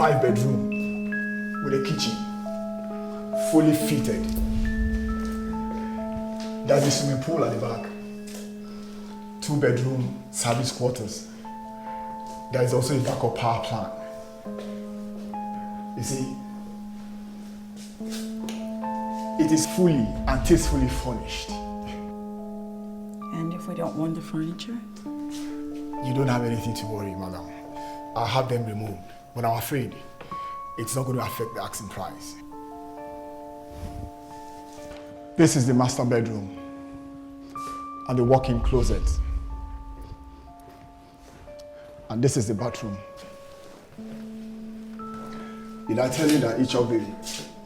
5-bedroom with a kitchen, fully fitted. There's a swimming pool at the back. 2-bedroom service quarters. There is also a backup power plant. You see, it is fully and tastefully furnished. And if we don't want the furniture? You don't have anything to worry, madam. I'll have them removed, but I'm afraid it's not going to affect the asking price. This is the master bedroom and the walk-in closet. And this is the bathroom. Did I tell you that each of the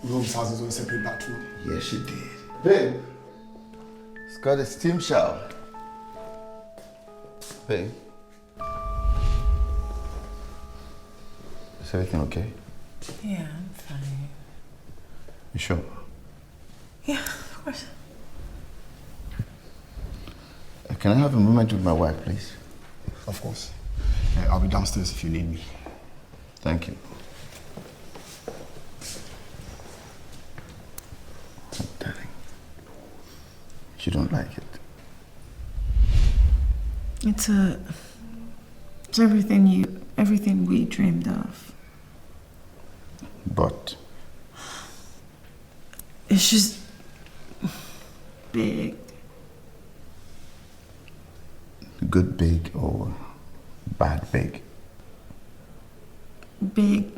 rooms has its own separate bathroom? Yes, you did. Babe, it's got a steam shower. Babe, is everything okay? Yeah, I'm fine. You sure? Yeah, of course. Can I have a moment with my wife, please? Of course. I'll be downstairs if you need me. Thank you. Darling, you don't like it? It's everything we dreamed of. But it's just big. Good big or bad big? Big.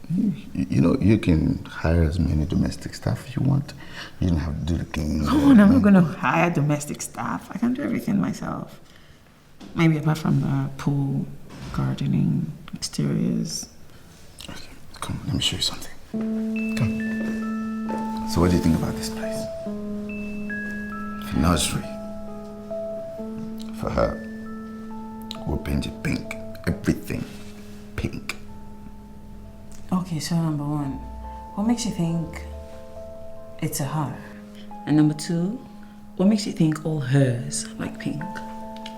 You know, you can hire as many domestic staff you want. You don't have to do the cleaning. Oh, and I'm not going to hire domestic staff. I can do everything myself. Maybe apart from the pool, gardening, exteriors. Okay, come, let me show you something. Come. So what do you think about this place? For nursery. For her. We'll paint it pink. Everything pink. Okay, so number one, what makes you think it's a her? And number two, what makes you think all hers like pink?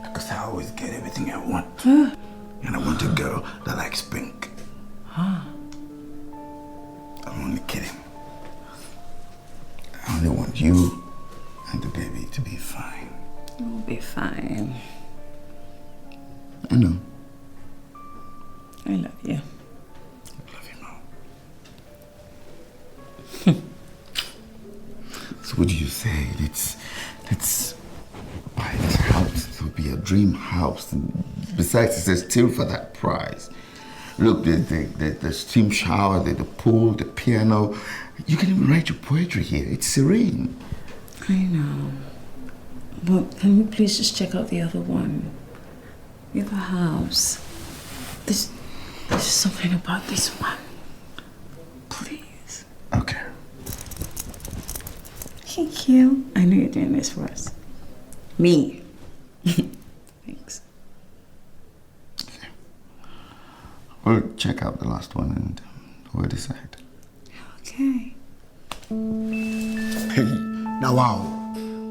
Because I always get everything I want. And I want a girl that likes pink. Huh? I'm only kidding. I only want you and the baby to be fine. We'll be fine. I know. I love you. I love you more. So what do you say? Let's buy this house. It will be a dream house. And besides, it's a steal for that price. Look, the steam shower, the pool, the piano. You can even write your poetry here. It's serene. I know. But can you please just check out the other one? The other house. There's something about this one. Please. Okay. Thank you. I know you're doing this for us. Me. Thanks. Okay. We'll check out the last one and we'll decide. Okay. Hey, now wow.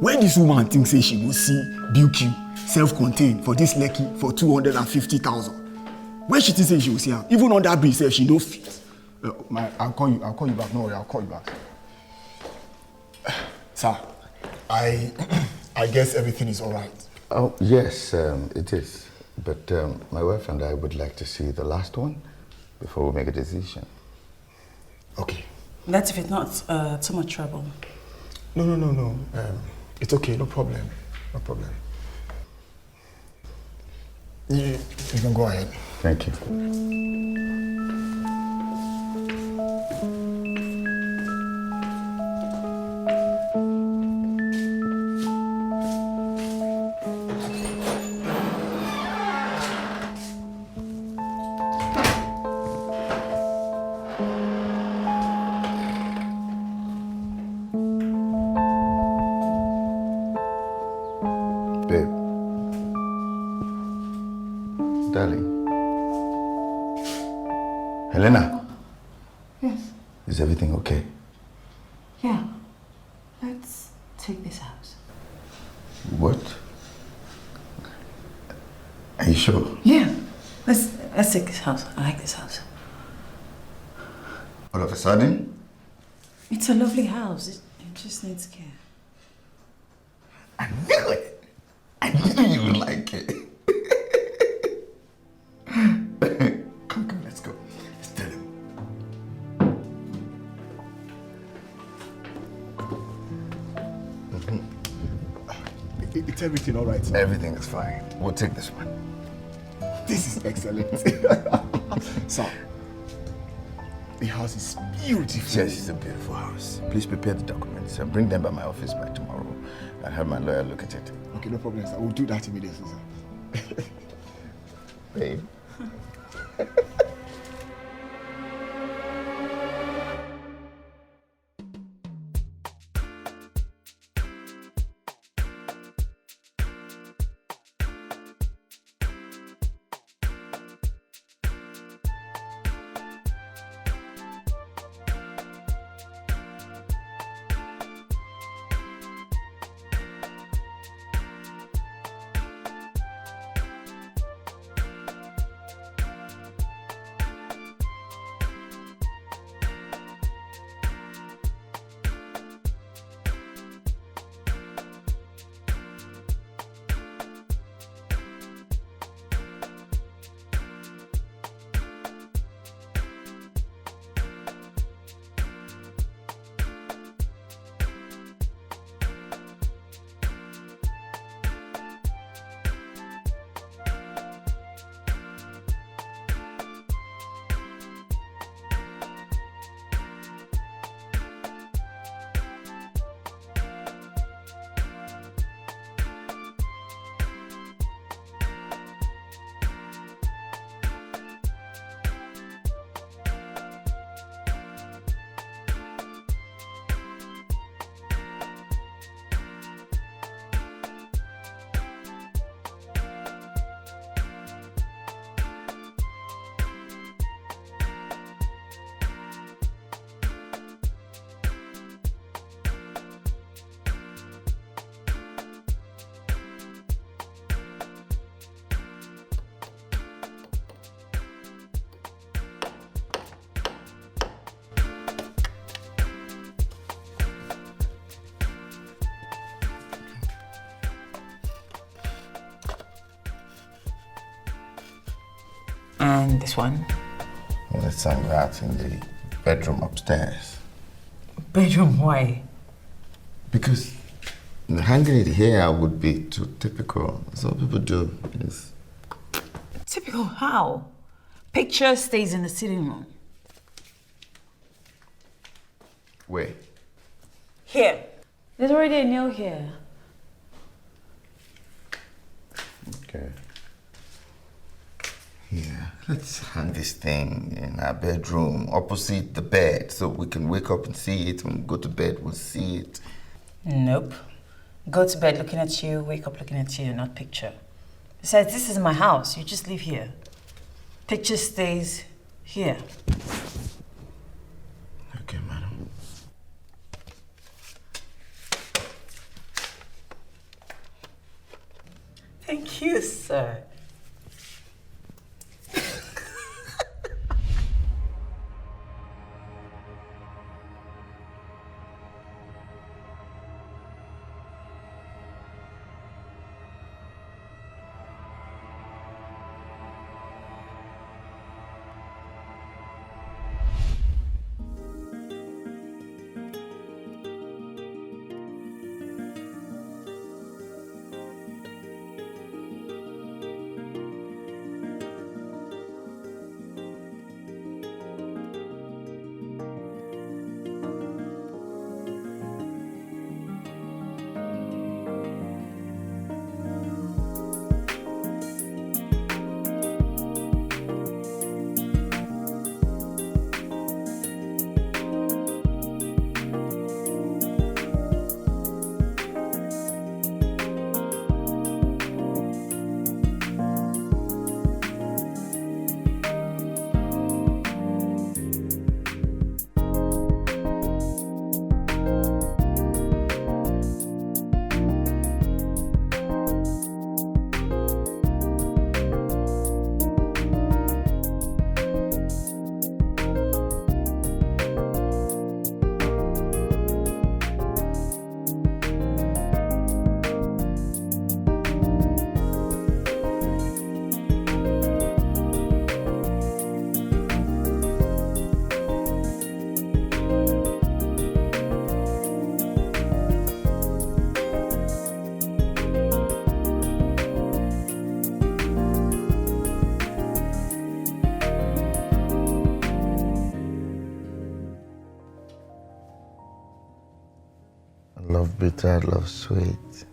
When this woman thinks say she will see BQ self-contained for this Lekki for 250,000, when she thinks say she will see her, even on that bill, say she no fit. I'll call you back. No worry, I'll call you back. Sir, I guess everything is all right. Oh, yes, it is. But my wife and I would like to see the last one before we make a decision. Okay. That's if it's not too much trouble. No. It's okay, no problem. No problem. You can go ahead. Thank you. Helena? Yes? Is everything okay? Yeah. Let's take this house. What? Are you sure? Yeah. Let's take this house. I like this house. All of a sudden? It's a lovely house. It just needs care. I knew it. I knew you would like it. Come, let's go. Let's tell him. It's everything all right, sir? Everything is fine. We'll take this one. This is excellent. Sir, the house is beautiful. Yes, it's a beautiful house. Please prepare the documents and bring them by my office by tomorrow. I'll have my lawyer look at it. Okay, no problem, sir. We'll do that immediately, sir. Babe. And this one? Well, let's hang that in the bedroom upstairs. Bedroom, why? Because hanging it here would be too typical. That's what people do. Yes. Typical how? Picture stays in the sitting room. Where? Here. There's already a nail here. Okay. Yeah, let's hang this thing in our bedroom opposite the bed so we can wake up and see it. When we go to bed, we'll see it. Nope. Go to bed looking at you, wake up looking at you, not picture. Besides, this is my house. You just live here. Picture stays here. Okay, madam. Thank you, sir. love bitter, I love sweet.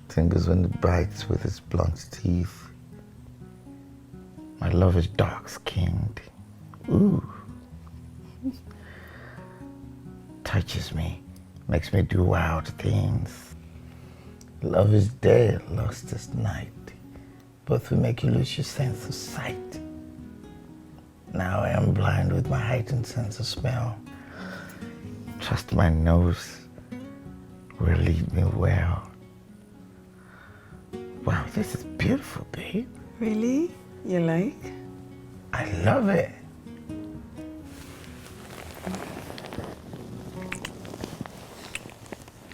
Tingles when it bites with its blunt teeth. My love is dark-skinned. Ooh. Touches me, makes me do wild things. Love is day, lust is night. Both will make you lose your sense of sight. Now I am blind with my heightened sense of smell. Trust my nose will lead me well. Wow, this is beautiful, babe. Really? You like? I love it.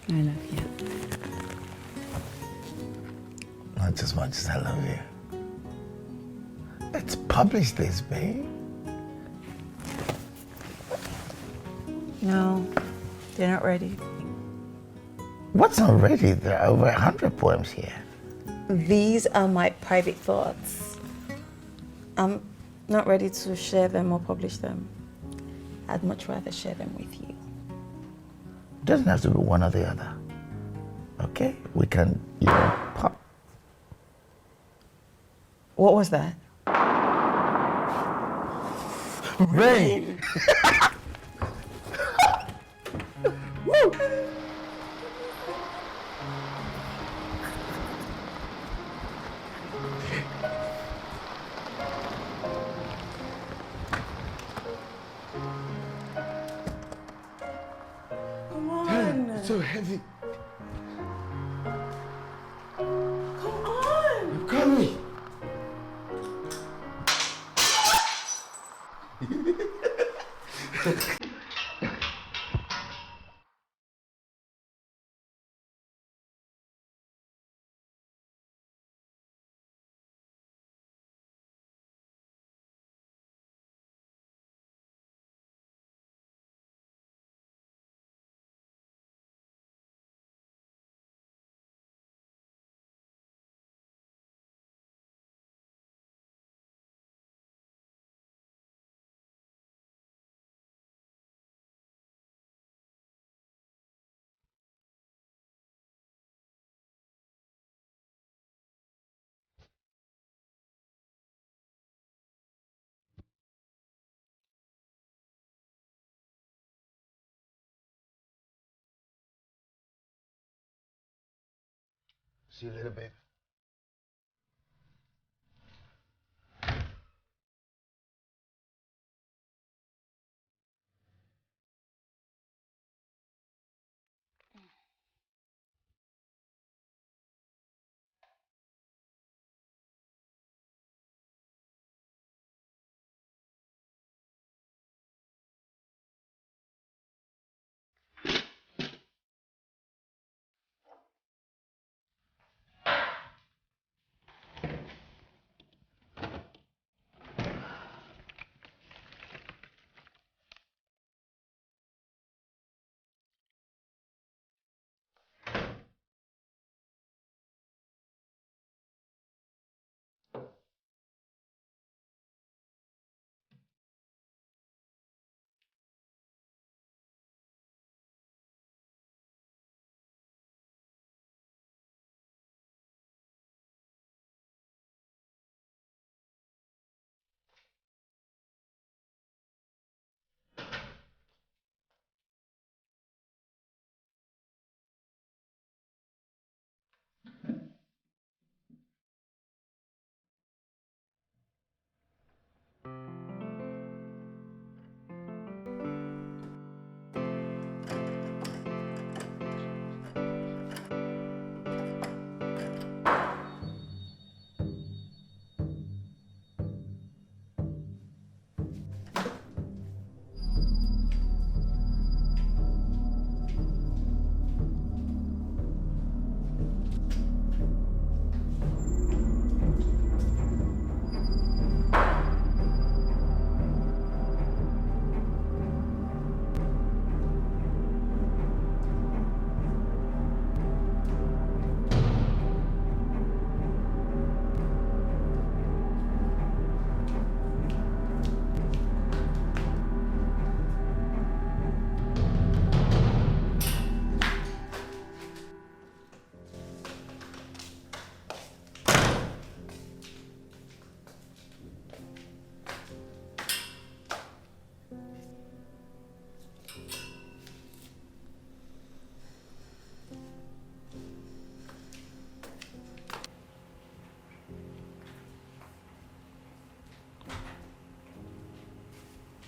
I love you. Not as much as I love you. Let's publish this, babe. No, they're not ready. What's not ready? There are over 100 poems here. These are my private thoughts. I'm not ready to share them or publish them. I'd much rather share them with you. It doesn't have to be one or the other. Okay? We can, pop. What was that? Rain! Woo! Come on! It's so heavy. Come on! I'm coming. See you later, babe.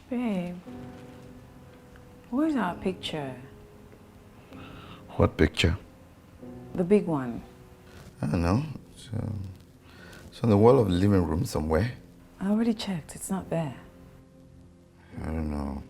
Babe, where's our picture? What picture? The big one. I don't know. It's on the wall of the living room somewhere. I already checked. It's not there. I don't know.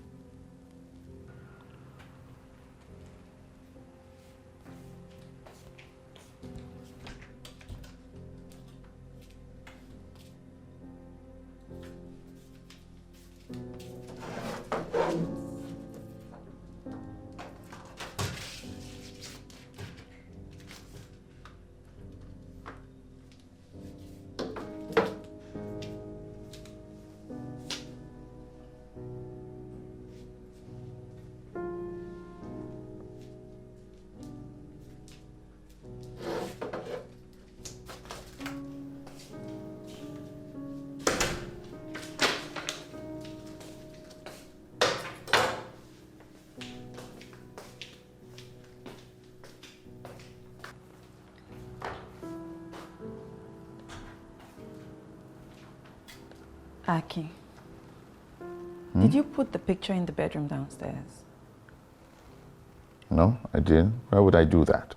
Aki, did you put the picture in the bedroom downstairs? No, I didn't. Why would I do that?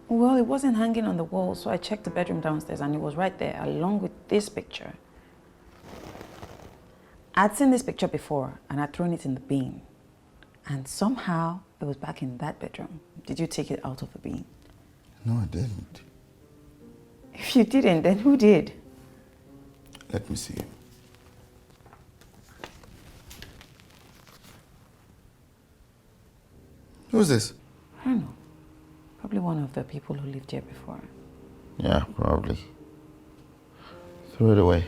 Well, it wasn't hanging on the wall, so I checked the bedroom downstairs and it was right there, along with this picture. I'd seen this picture before and I'd thrown it in the bin. And somehow it was back in that bedroom. Did you take it out of the bin? No, I didn't. If you didn't, then who did? Let me see. Who's this? I don't know. Probably one of the people who lived here before. Yeah, probably. Throw it away.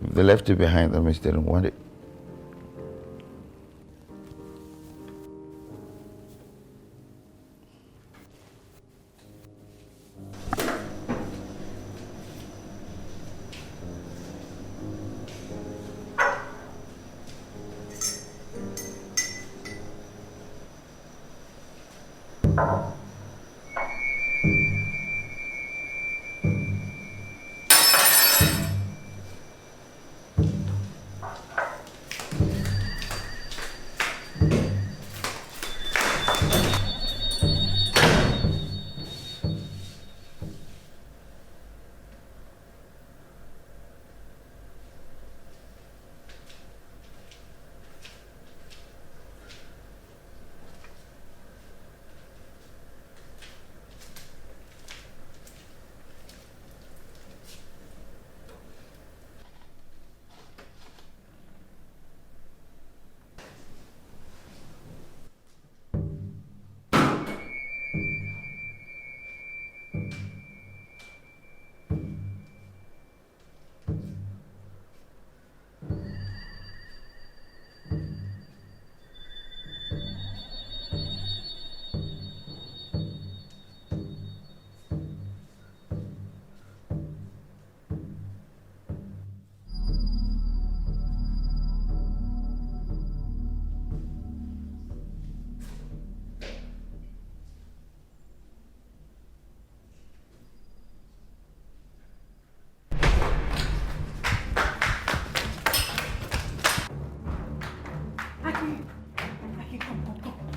If they left it behind, that means they don't want it.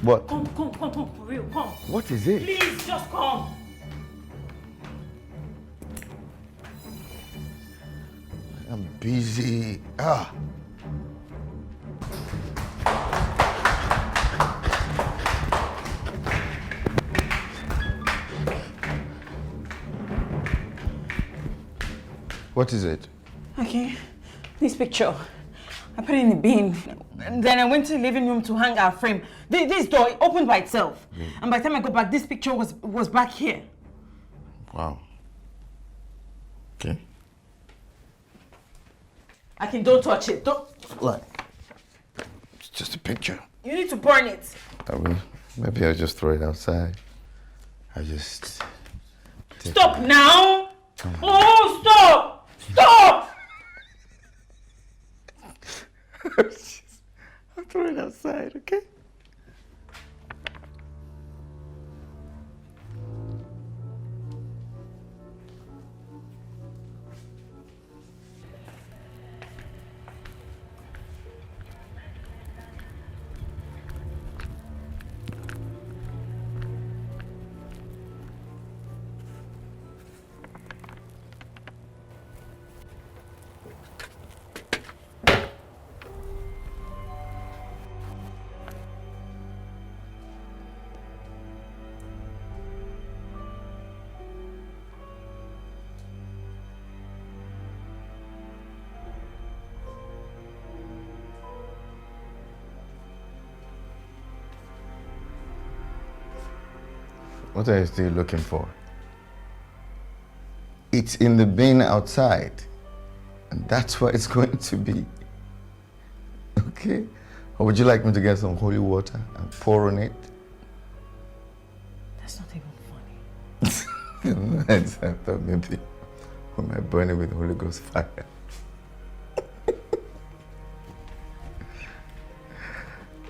What? Come, for real, come. What is it? Please, just come. I'm busy. Ah. What is it? Okay, this picture. I put it in the bin. And then I went to the living room to hang our frame. This door opened by itself. And by the time I got back, this picture was back here. Wow. Okay. Don't touch it. Don't. What? It's just a picture. You need to burn it. I will. Maybe I'll just throw it outside. I'll just... Stop now! Oh, stop! Stop! I'll throw it outside, okay? What are you still looking for? It's in the bin outside. And that's where it's going to be. Okay? Or would you like me to get some holy water and pour on it? That's not even funny. I thought maybe we might burn it with Holy Ghost fire.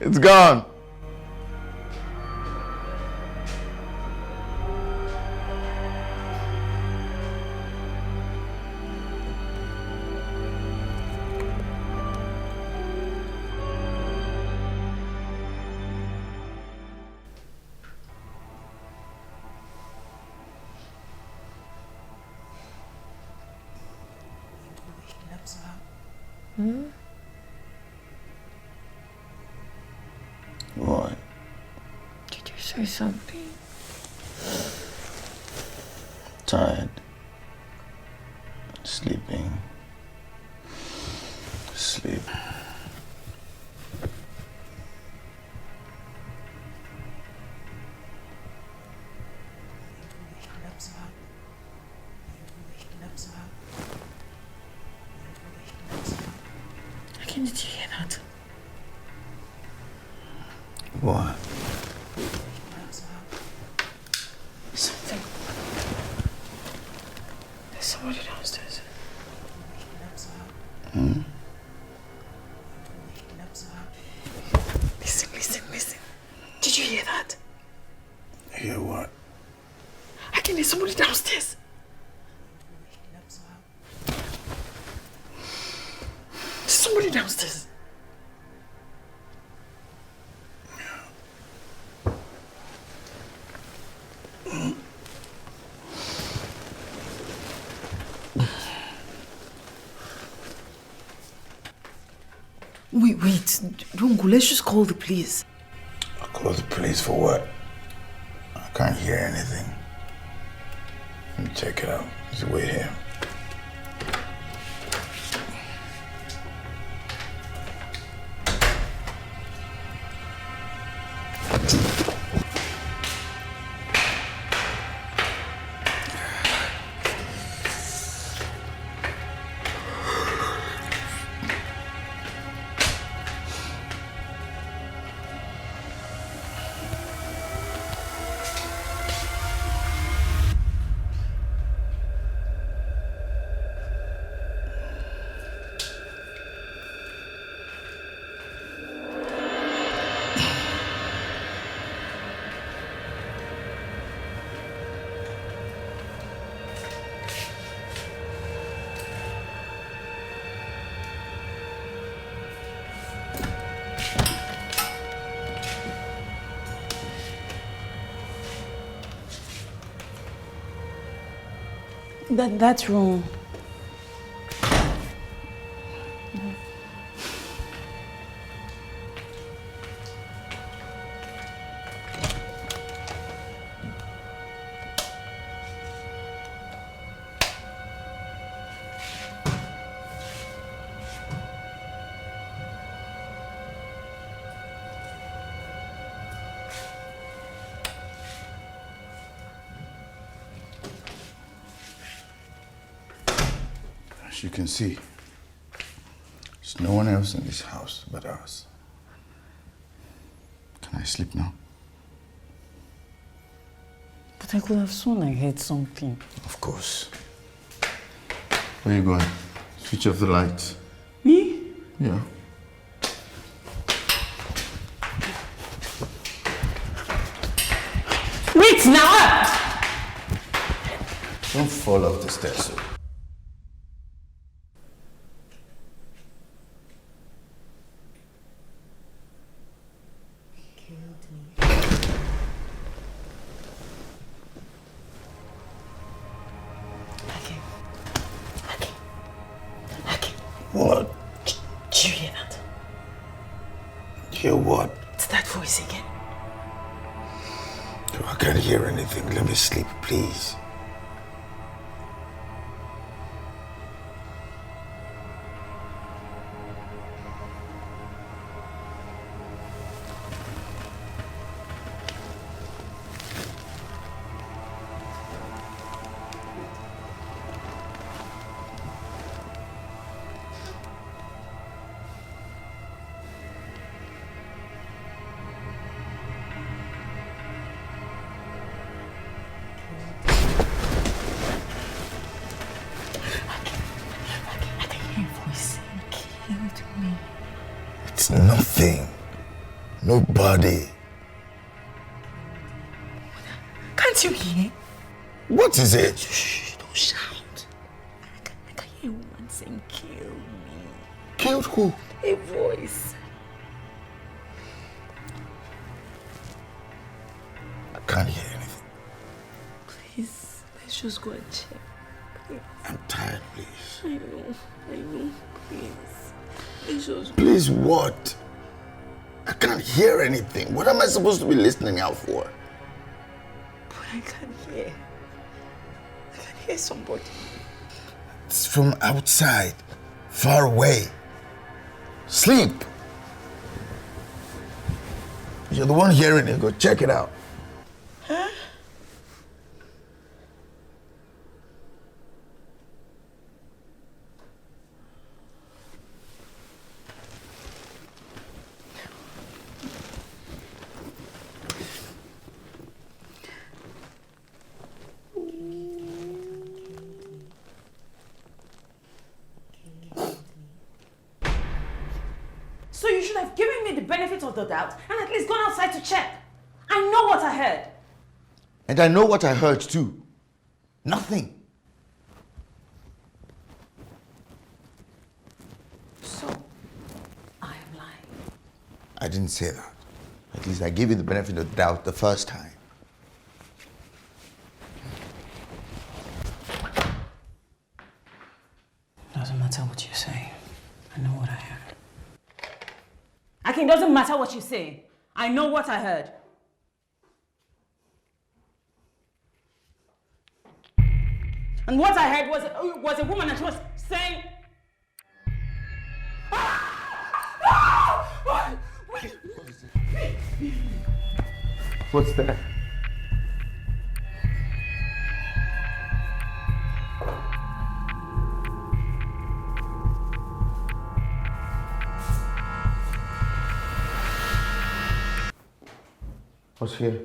It's gone. What? Did you say something? Tired. Sleeping. Sleep. Again, did you hear that? What? Something. There's somebody downstairs. Hmm? Listen. Did you hear that? Hear what? Again, there's somebody downstairs. There's somebody downstairs. Wait, don't go. Let's just call the police. I'll call the police for what? I can't hear anything. Let me check it out. Just wait here. That's wrong. As you can see, there's no one else in this house but us. Can I sleep now? But I could have sworn I heard something. Of course. Where are you going? Switch off the lights. Me? Yeah. Wait, now! Don't fall off the stairs. So. What? Did you hear that? Hear what? It's that voice again. I can't hear anything. Let me sleep, please. nothing. Nobody. Can't you hear? What is it? Shh, don't shout. I can hear a woman saying, kill me. Killed who? A voice. I can't hear anything. Please, let's just go and check. Please. I'm tired, please. I know, please. Let's just... Please what? I can't hear anything. What am I supposed to be listening out for? But I can hear. I can hear somebody. It's from outside, far away. Sleep. You're the one hearing it. Go check it out. Huh? So you should have given me the benefit of the doubt and at least gone outside to check. I know what I heard. And I know what I heard too. Nothing. So, I am lying. I didn't say that. At least I gave you the benefit of the doubt the first time. Doesn't matter what you say. I know what I heard. Akin, doesn't matter what you say. I know what I heard. And what I heard was a woman and she was saying... What's that? What's here?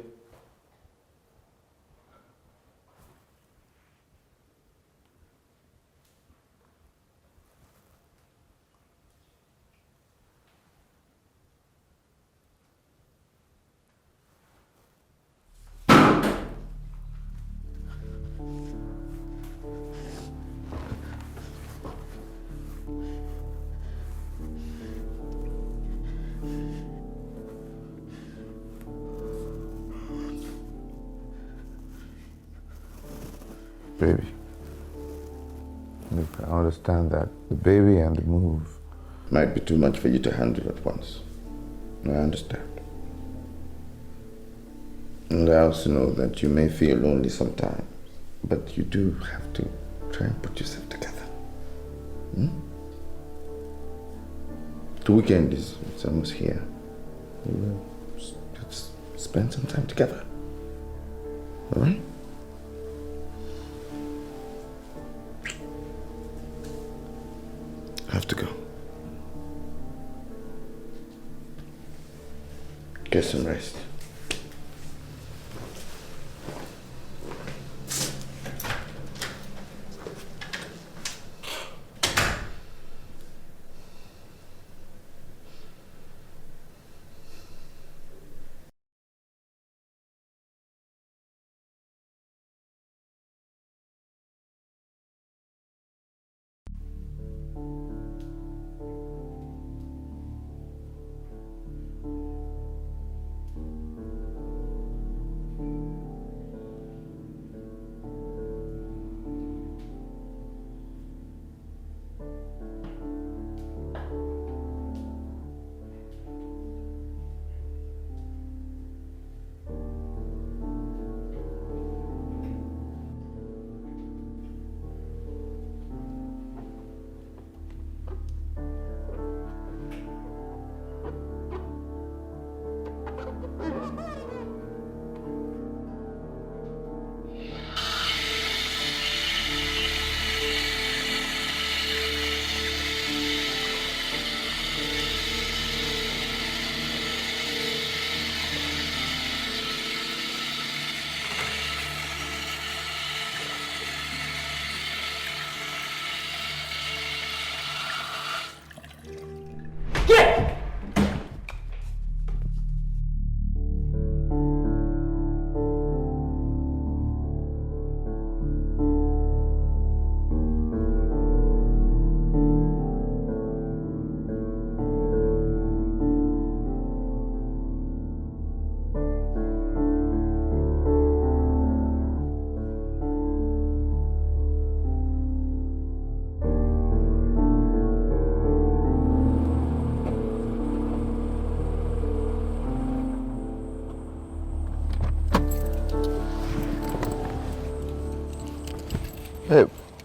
Baby, look, I understand that the baby and the move might be too much for you to handle at once. I understand. And I also know that you may feel lonely sometimes, but you do have to try and put yourself together. The weekend is almost here. We'll just spend some time together. All right? I have to go. Get some rest.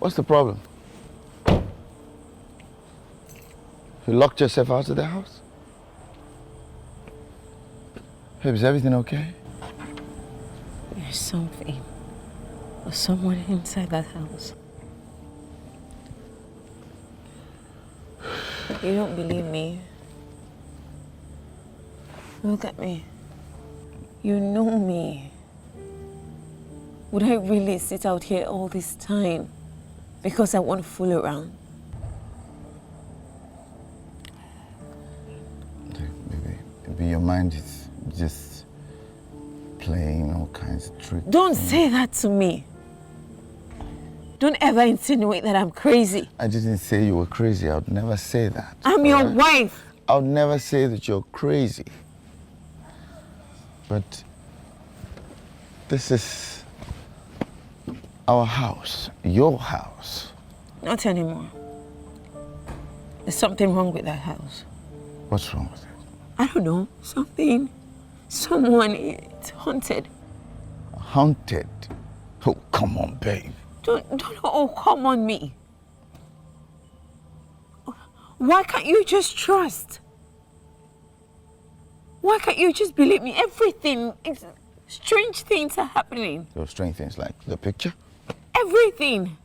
What's the problem? You locked yourself out of the house? Babe, is everything okay? There's something or someone inside that house. You don't believe me? Look at me. You know me. Would I really sit out here all this time because I want to fool around? Maybe your mind is just playing all kinds of tricks. Don't say that to me. Don't ever insinuate that I'm crazy. I didn't say you were crazy. I would never say that. I'm your wife. I would never say that you're crazy. But this is our house, your house. Not anymore. There's something wrong with that house. What's wrong with it? I don't know. Something. Someone. It's haunted. Haunted? Oh, come on, babe. Don't oh, come on me. Why can't you just trust? Why can't you just believe me? Everything. Strange things are happening. Those strange things like the picture? Everything.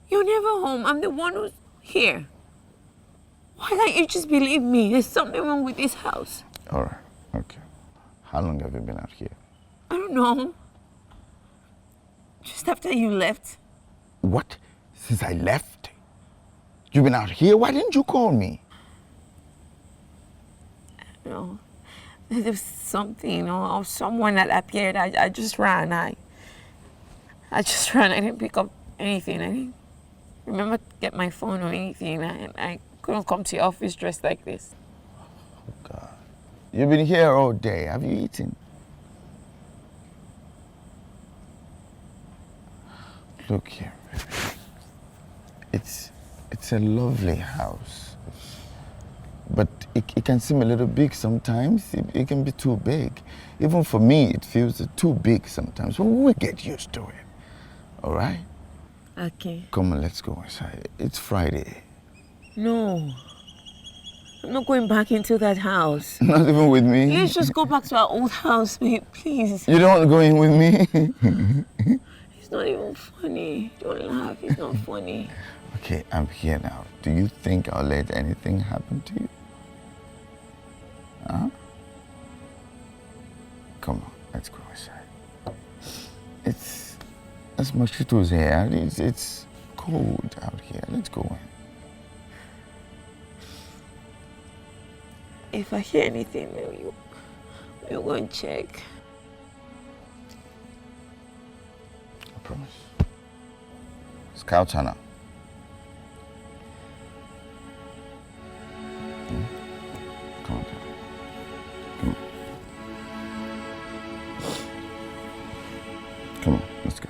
You're never home. I'm the one who's here. Why can't you just believe me? There's something wrong with this house. All right, okay. How long have you been out here? I don't know. Just after you left. What? Since I left? You've been out here? Why didn't you call me? You know, there was something or someone that appeared. I just ran. I just ran. I didn't pick up anything. I didn't remember to get my phone or anything. I couldn't come to your office dressed like this. Oh, God. You've been here all day. Have you eaten? Look here, baby. It's a lovely house. But it can seem a little big sometimes. It can be too big. Even for me, it feels too big sometimes. But we get used to it. All right? Okay. Come on, let's go inside. It's Friday. No. I'm not going back into that house. Not even with me? Let's just go back to our old house, babe, please. You don't want to go in with me? It's not even funny. Don't laugh. It's not funny. Okay, I'm here now. Do you think I'll let anything happen to you? Huh? Come on, let's go inside. There's mosquitoes here. It's cold out here. Let's go in. If I hear anything, we'll go and check. I promise. Scout Hannah. Come on. Come on. Come on, let's go.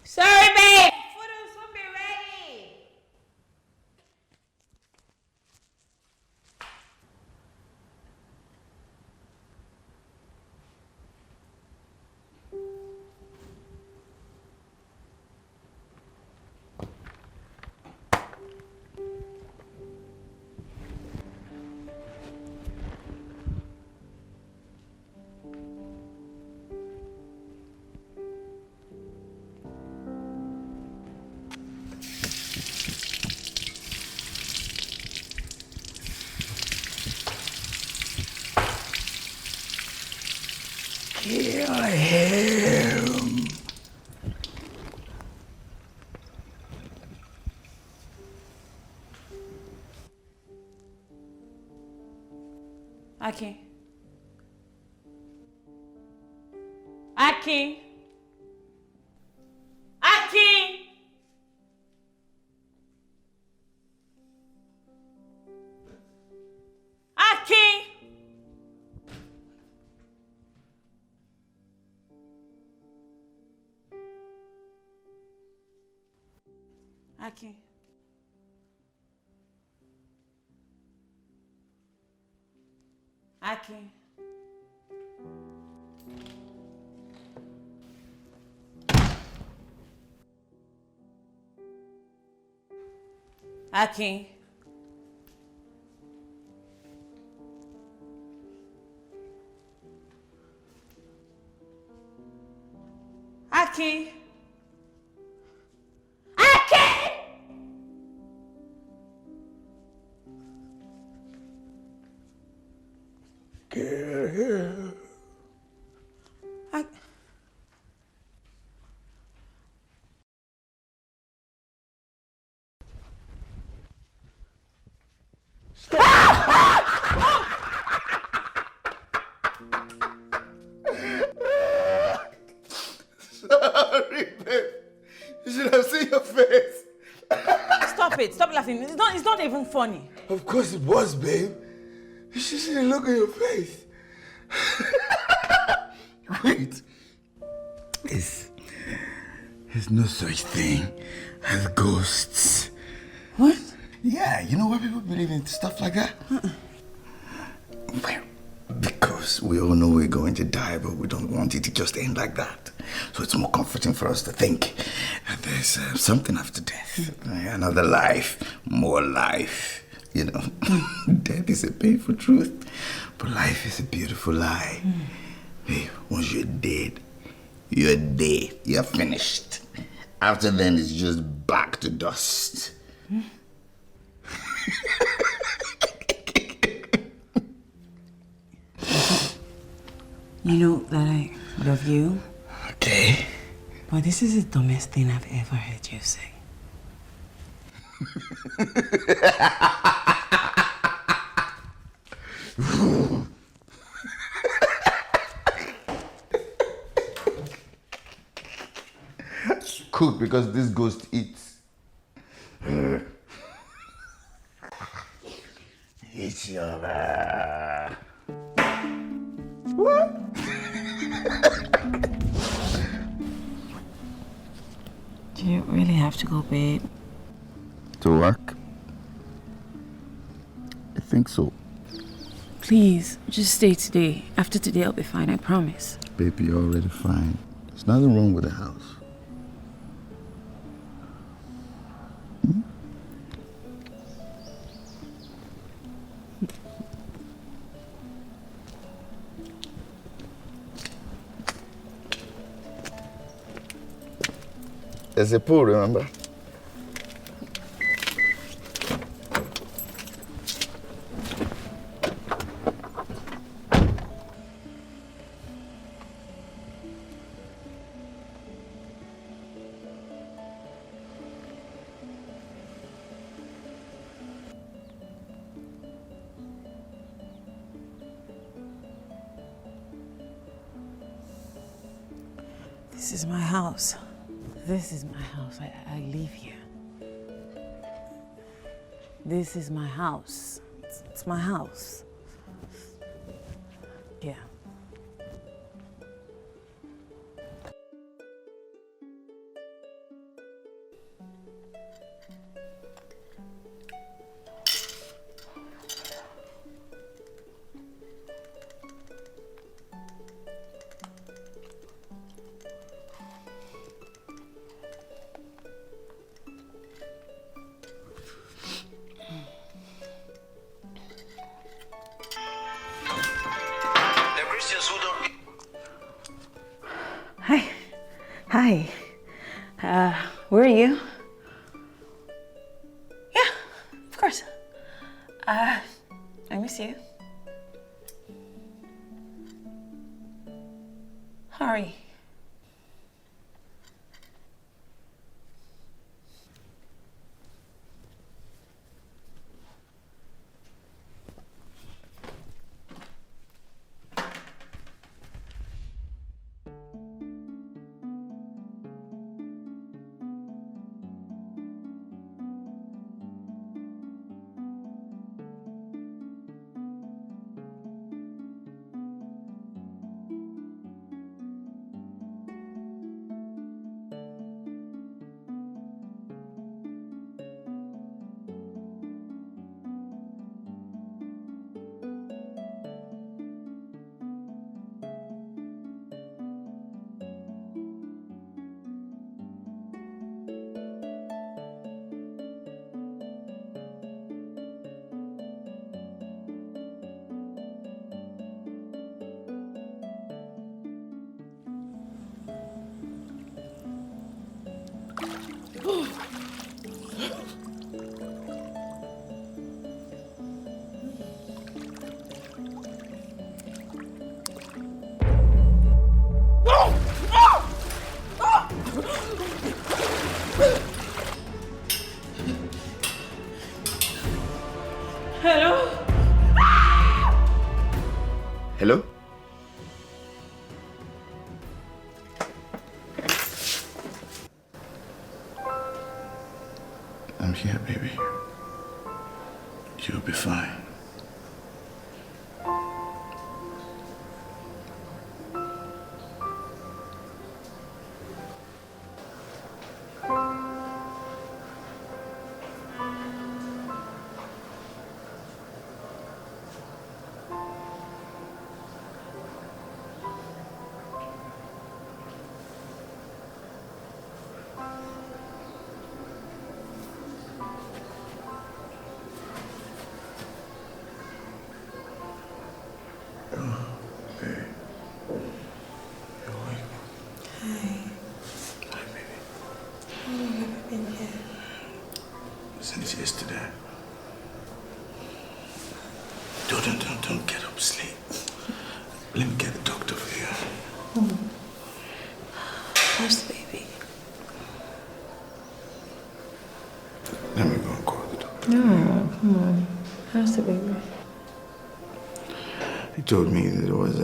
Sorry, babe. Food will soon be ready. Here I am. Aki. Aki. Aki. Akin. Akin. Akin. Akin. Akin! Sorry, babe. You should have seen your face. Stop it. Stop laughing. It's not even funny. Of course it was, babe. You should see the look on your face. Wait. There's no such thing as ghosts. What? Yeah, you know why people believe in stuff like that? Well, because we all know we're going to die, but we don't want it to just end like that. So it's more comforting for us to think that there's something after death. Another life, more life. You know, death is a painful truth, but life is a beautiful lie. Hey, once you're dead, you're dead. You're finished. After then, it's just back to dust. You know that I love you. Okay. But this is the dumbest thing I've ever heard you say. Cook, because this ghost eats. It's your What? Do you really have to go, babe? To work? I think so. Please, just stay today. After today, I'll be fine, I promise. Baby, you're already fine. There's nothing wrong with the house. There's a pool, remember? This is my house. This is my house. I live here. This is my house. It's my house. Yeah. Hi. Where are you? Yeah, of course. I miss you. Hurry. here, baby. You'll be fine. Since yesterday. Don't get up, sleep. Let me get the doctor for you. How's the baby? Let me go and call the doctor. No, come on. How's the baby? He told me there was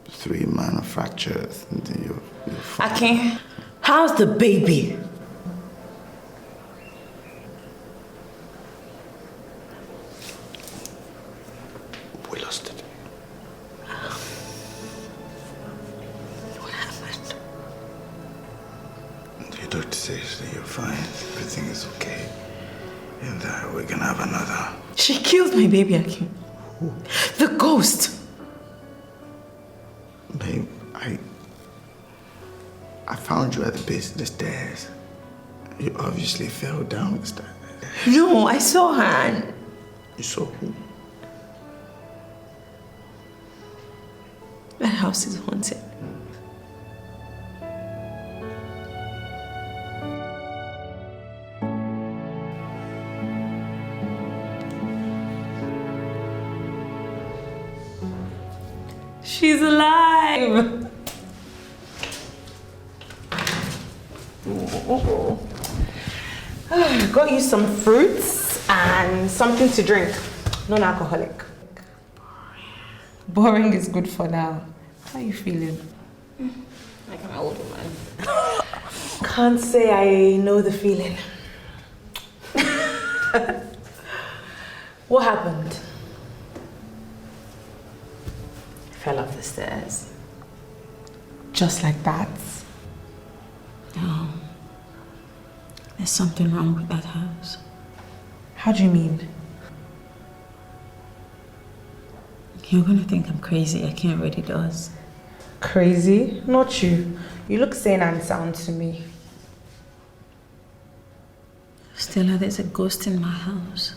3 minor fractures. And you're fine. Akin, how's the baby? We lost it. What happened? The doctor says that you're fine. Everything is okay. And that we're gonna have another. She killed my baby, Akin. Who? The ghost. Babe, I found you at the base of the stairs. You obviously fell down the stairs. No, I saw her and... You saw who? That house is haunted. She's alive! Got you some fruits and something to drink. Non-alcoholic. Boring is good for now. How are you feeling? Like an old woman. Can't say I know the feeling. What happened? Fell off the stairs. Just like that? No. There's something wrong with that house. How do you mean? You're gonna think I'm crazy. I can't really does. Crazy? Not you. You look sane and sound to me. Stella, there's a ghost in my house.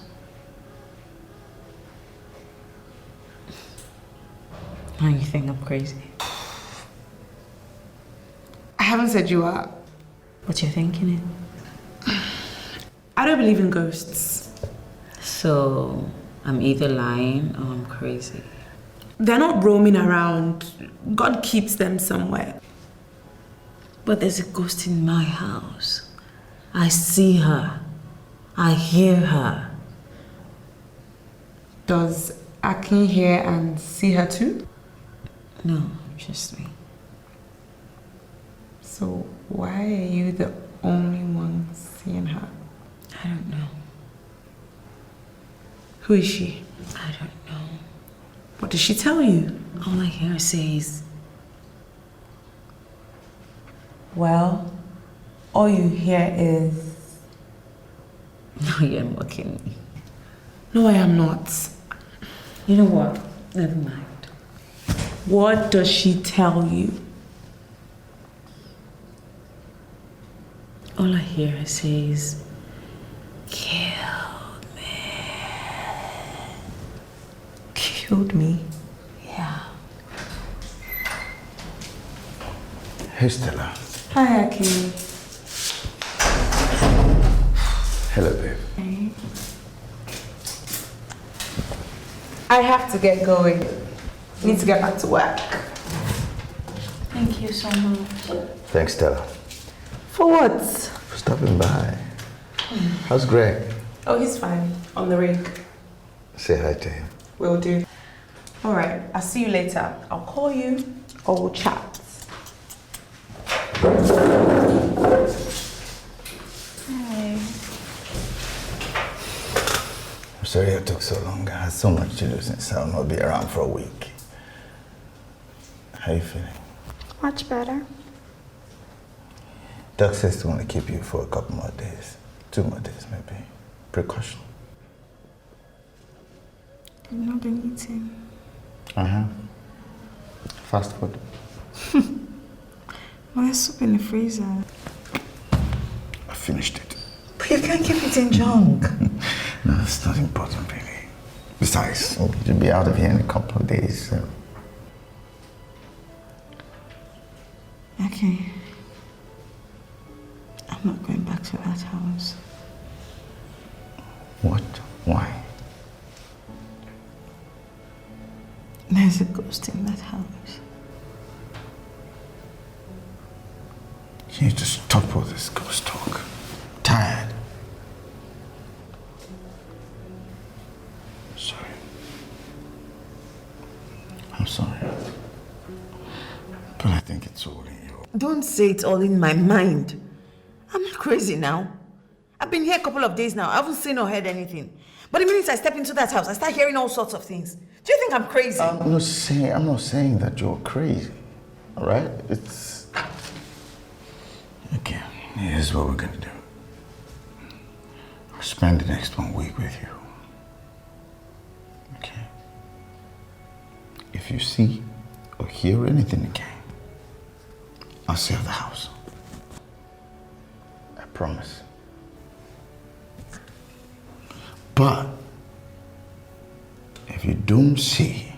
Now you think I'm crazy. I haven't said you are. But you're thinking it. I don't believe in ghosts. So, I'm either lying or I'm crazy. They're not roaming around. God keeps them somewhere. But there's a ghost in my house. I see her. I hear her. Does Akin hear and see her too? No, just me. So why are you the only one seeing her? I don't know. Who is she? I don't know. What did she tell you? All I hear says, Well, all you hear is... no, you're mocking me. No, I am not. You know what? Never mind. What does she tell you? All I hear says, killed me. Killed me? Yeah. Hey, Stella. Hi, Akin. Hello, babe. Hey. I have to get going. Need to get back to work. Thank you so much. Thanks, Stella. For what? For stopping by. How's Greg? Oh, he's fine. On the rig. Say hi to him. Will do. All right. I'll see you later. I'll call you or we'll chat. sorry it took so long. I had so much to do since I'll not be around for a week. How are you feeling? Much better. Doc says to want to keep you for a couple more days. 2 more days, maybe. Precaution. I've not been eating. Fast food. Well, there's soup in the freezer. I finished it. But you can't keep eating junk. No, it's not important, really. Besides, you'll be out of here in a couple of days, so. Okay. I'm not going back to that house. What? Why? There's a ghost in that house. You need to stop all this ghost talk. Tired. Sorry. I'm sorry. But I think it's all in you. Don't say it's all in my mind. I'm not crazy now. I've been here a couple of days now. I haven't seen or heard anything. But the minute I step into that house, I start hearing all sorts of things. Do you think I'm crazy? I'm not saying that you're crazy. All right? It's... Okay, here's what we're gonna do. I'll spend the next 1 week with you. Okay? If you see or hear anything again, I'll sell the house. I promise. But if you don't see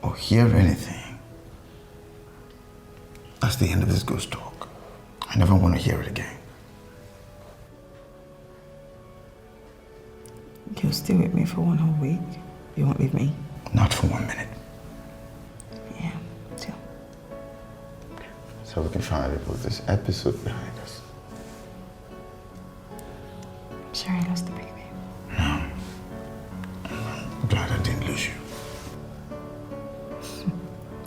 or hear anything, that's the end of this ghost talk. I never want to hear it again. You'll stay with me for 1 whole week? You won't leave me? Not for 1 minute. Yeah, still. So we can finally put this episode behind us. I'm sorry I lost the baby. No. I'm glad I didn't lose you.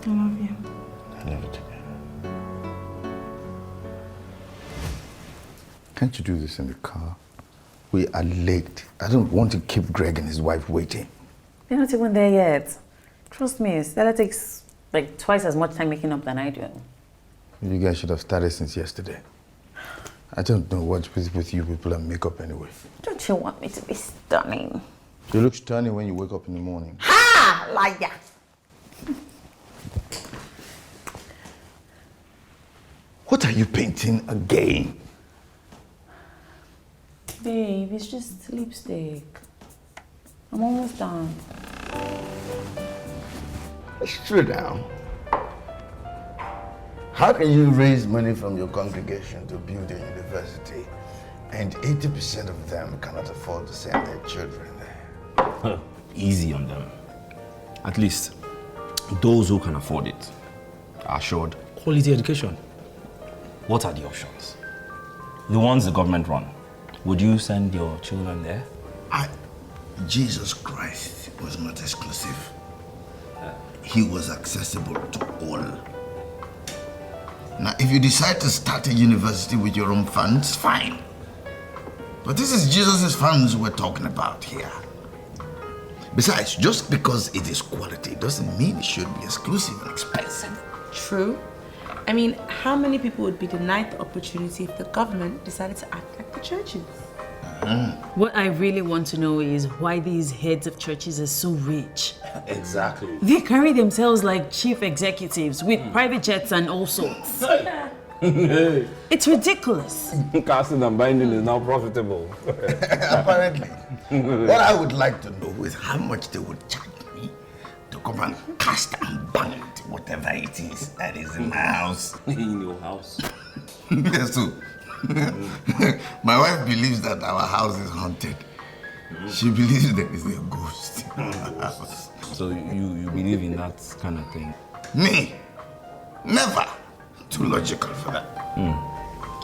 I love you. I love you too. Can't you do this in the car? We are late. I don't want to keep Greg and his wife waiting. They're not even there yet. Trust me, Stella takes like twice as much time making up than I do. You guys should have started since yesterday. I don't know what's with you people and makeup anyway. Don't you want me to be stunning? You look stunning when you wake up in the morning. Ha! Liar! What are you painting again? Babe, it's just lipstick. I'm almost done. It's true now. How can you raise money from your congregation to build a university and 80% of them cannot afford to send their children there? Easy on them. At least those who can afford it are assured quality education. What are the options? The ones the government run. Would you send your children there? Jesus Christ was not exclusive. He was accessible to all. Now, if you decide to start a university with your own funds, fine. But this is Jesus' funds we're talking about here. Besides, just because it is quality doesn't mean it should be exclusive and expensive. True. I mean, how many people would be denied the opportunity if the government decided to act like the churches? What I really want to know is why these heads of churches are so rich. Exactly. They carry themselves like chief executives with private jets and all sorts. It's ridiculous. Casting and binding is now profitable. Apparently. What I would like to know is how much they would charge me to come and cast and bind whatever it is that is in my house. In your house. Yes, so my wife believes that our house is haunted. She believes there is a ghost in our house. So you believe in that kind of thing? Me? Never. Too logical for that.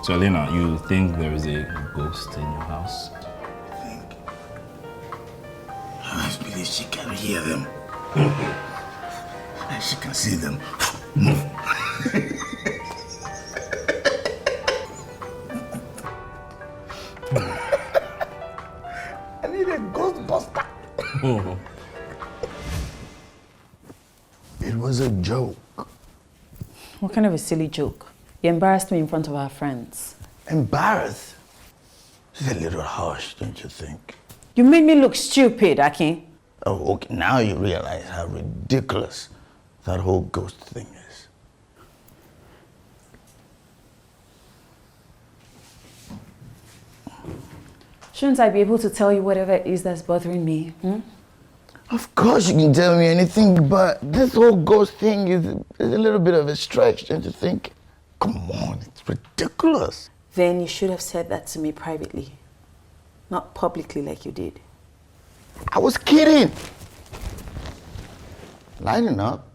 So Elena, you think there is a ghost in your house? I think. My wife believes she can hear them. And she can see them move. I need a ghostbuster. It was a joke. What kind of a silly joke? You embarrassed me in front of our friends. Embarrassed? It's a little harsh, don't you think? You made me look stupid, Akin. Oh, okay, now you realize how ridiculous that whole ghost thing is. Shouldn't I be able to tell you whatever it is that's bothering me? Hmm? Of course you can tell me anything, but this whole ghost thing is a little bit of a stretch, don't you think? Come on, it's ridiculous. Then you should have said that to me privately, not publicly like you did. I was kidding. Lighten up.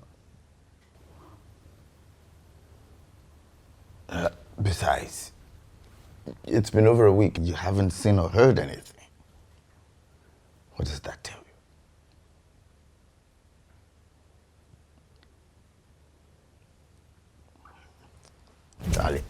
Besides, it's been over a week. You haven't seen or heard anything. What does that tell you? Darling.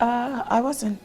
I wasn't.